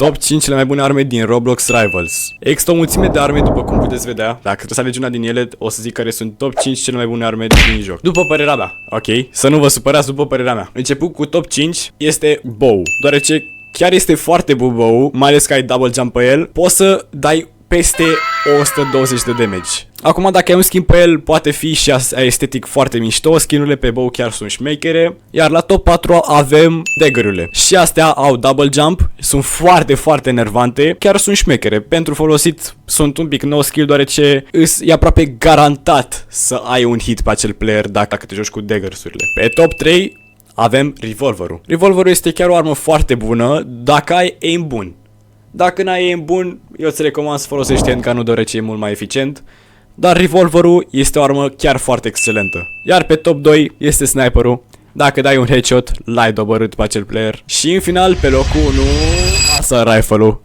Top 5 cele mai bune arme din Roblox Rivals. Există o mulțime de arme, după cum puteți vedea. Dacă trebuie să alegi una din ele, o să zic care sunt top 5 cele mai bune arme din joc. După părerea mea, ok? Să nu vă supărați, după părerea mea. Început cu top 5 este bow, deoarece chiar este foarte bun bow, mai ales că ai double jump pe el. Poți să dai peste 120 de damage. Acum, dacă ai un skin pe el, poate fi și estetic foarte mișto. Skinurile pe bow chiar sunt șmechere. Iar la top 4 avem dagger-urile. Și astea au double jump, sunt foarte enervante. Chiar sunt șmechere. Pentru folosit sunt un pic no skill, deoarece e aproape garantat să ai un hit pe acel player dacă te joci cu daggers-urile. Pe top 3 avem revolverul. Revolverul este chiar o armă foarte bună dacă ai aim bun. Dacă n-ai aim bun, eu îți recomand să folosești handgun-ul, deoarece e mult mai eficient. Dar revolverul este o armă chiar foarte excelentă. Iar pe top 2 este sniperul. Dacă dai un headshot, l-ai dobărât pe acel player. Și în final, pe locul 1, assault rifle-ul.